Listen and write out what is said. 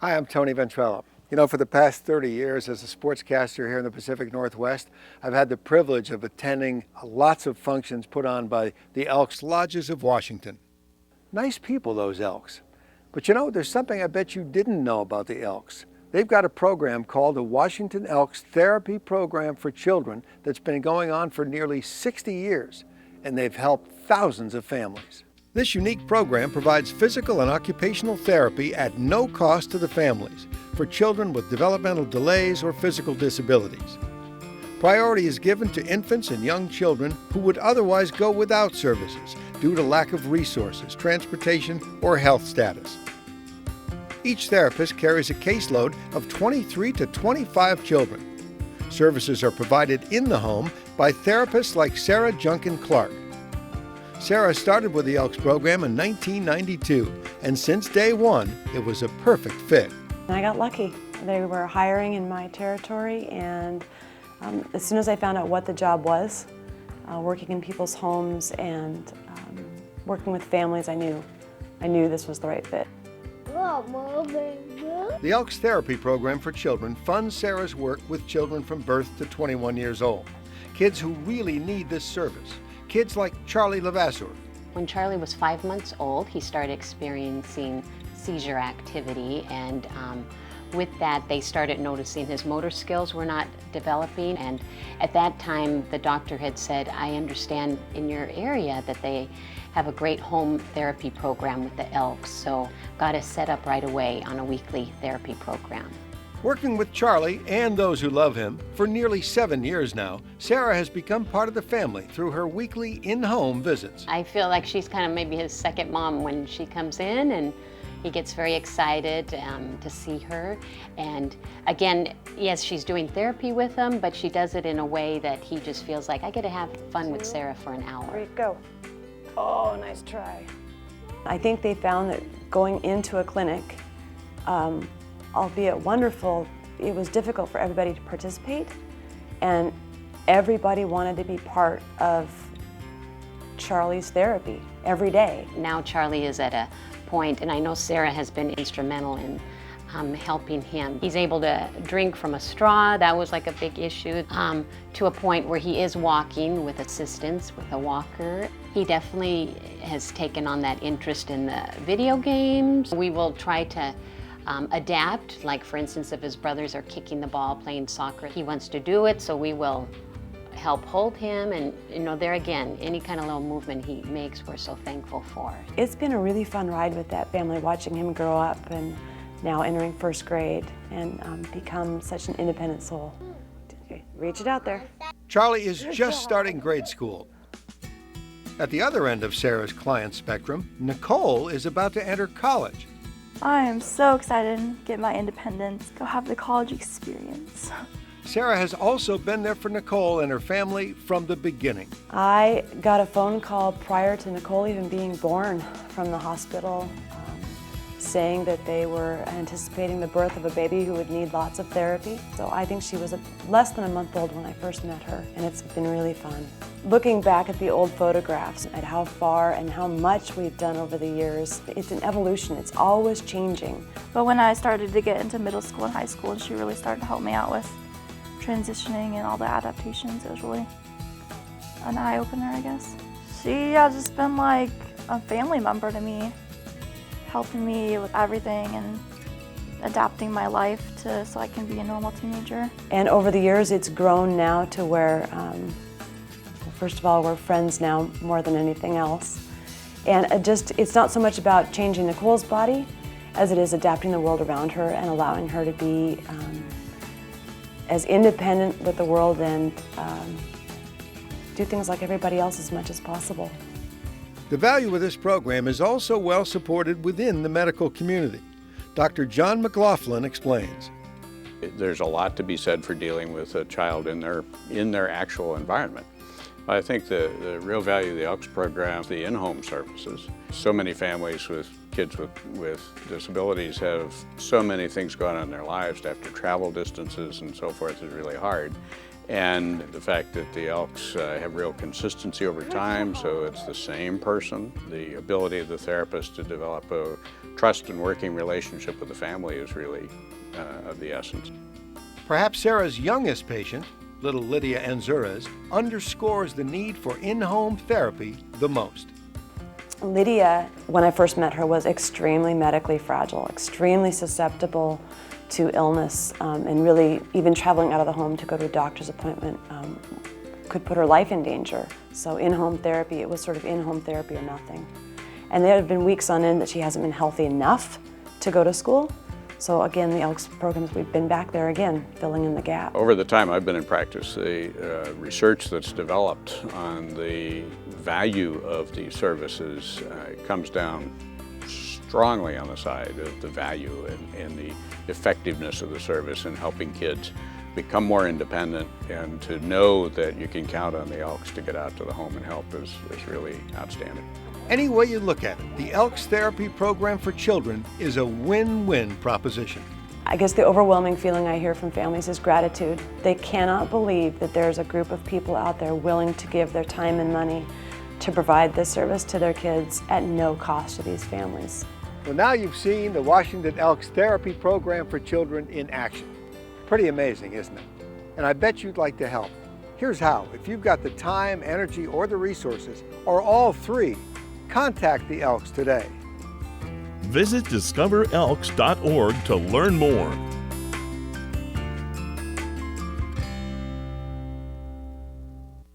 Hi, I'm Tony Ventrella. You know, for the past 30 years as a sportscaster here in the Pacific Northwest, I've had the privilege of attending lots of functions put on by the Elks Lodges of Washington. Nice people, those Elks. But you know, there's something I bet you didn't know about the Elks. They've got a program called the Washington Elks Therapy Program for Children that's been going on for nearly 60 years, and they've helped thousands of families. This unique program provides physical and occupational therapy at no cost to the families for children with developmental delays or physical disabilities. Priority is given to infants and young children who would otherwise go without services due to lack of resources, transportation, or health status. Each therapist carries a caseload of 23 to 25 children. Services are provided in the home by therapists like Sarah Junkin Clark. Sarah started with the Elks program in 1992, and since day one, it was a perfect fit. I got lucky. They were hiring in my territory, and as soon as I found out what the job was, working in people's homes and working with families, I knew this was the right fit. The Elks Therapy Program for Children funds Sarah's work with children from birth to 21 years old, kids who really need this service. Kids like Charlie Levasseur. When Charlie was 5 months old, he started experiencing seizure activity, and with that, they started noticing his motor skills were not developing. And at that time, the doctor had said, I understand in your area that they have a great home therapy program with the Elks, so got us set up right away on a weekly therapy program. Working with Charlie and those who love him for nearly 7 years now, Sarah has become part of the family through her weekly in-home visits. I feel like she's kind of maybe his second mom when she comes in, and he gets very excited to see her. And again, yes, she's doing therapy with him, but she does it in a way that he just feels like, I get to have fun with Sarah for an hour. There you go. Oh, nice try. I think they found that going into a clinic, albeit wonderful, it was difficult for everybody to participate, and everybody wanted to be part of Charlie's therapy every day. Now Charlie is at a point, and I know Sarah has been instrumental in helping him. He's able to drink from a straw. That was like a big issue, to a point where he is walking with assistance with a walker. He definitely has taken on that interest in the video games. We will try to adapt, like for instance, if his brothers are kicking the ball, playing soccer, he wants to do it, so we will help hold him, and you know, there again, any kind of little movement he makes, we're so thankful for. It's been a really fun ride with that family, watching him grow up and now entering first grade and become such an independent soul. Okay, reach it out there. Charlie is just starting grade school. At the other end of Sarah's client spectrum, Nicole is about to enter college. I am so excited to get my independence, go have the college experience. Sarah has also been there for Nicole and her family from the beginning. I got a phone call prior to Nicole even being born from the hospital, saying that they were anticipating the birth of a baby who would need lots of therapy. So I think she was less than a month old when I first met her, and it's been really fun. Looking back at the old photographs, at how far and how much we've done over the years, it's an evolution, it's always changing. But when I started to get into middle school and high school, and she really started to help me out with transitioning and all the adaptations, it was really an eye-opener, I guess. She has just been like a family member to me, helping me with everything and adapting my life so I can be a normal teenager. And over the years, it's grown now to where, first of all, we're friends now more than anything else. And it's not so much about changing Nicole's body as it is adapting the world around her and allowing her to be as independent with the world and do things like everybody else as much as possible. The value of this program is also well supported within the medical community. Dr. John McLaughlin explains. There's a lot to be said for dealing with a child in their actual environment. I think the real value of the Elks program, the in-home services. So many families with kids with disabilities have so many things going on in their lives after travel distances and so forth is really hard. And the fact that the Elks have real consistency over time, so it's the same person. The ability of the therapist to develop a trust and working relationship with the family is really of the essence. Perhaps Sarah's youngest patient, little Lydia Anzures, underscores the need for in-home therapy the most. Lydia, when I first met her, was extremely medically fragile, extremely susceptible to illness, and really even traveling out of the home to go to a doctor's appointment could put her life in danger. So in-home therapy, it was sort of in-home therapy or nothing. And there have been weeks on end that she hasn't been healthy enough to go to school. So again, the Elks programs, we've been back there again, filling in the gap. Over the time I've been in practice, the research that's developed on the value of these services comes down strongly on the side of the value and the effectiveness of the service in helping kids become more independent, and to know that you can count on the Elks to get out to the home and help is really outstanding. Any way you look at it, the Elks Therapy Program for Children is a win-win proposition. I guess the overwhelming feeling I hear from families is gratitude. They cannot believe that there's a group of people out there willing to give their time and money to provide this service to their kids at no cost to these families. Well, now you've seen the Washington Elks Therapy Program for Children in action. Pretty amazing, isn't it? And I bet you'd like to help. Here's how. If you've got the time, energy, or the resources, or all three, contact the Elks today. Visit discoverelks.org to learn more.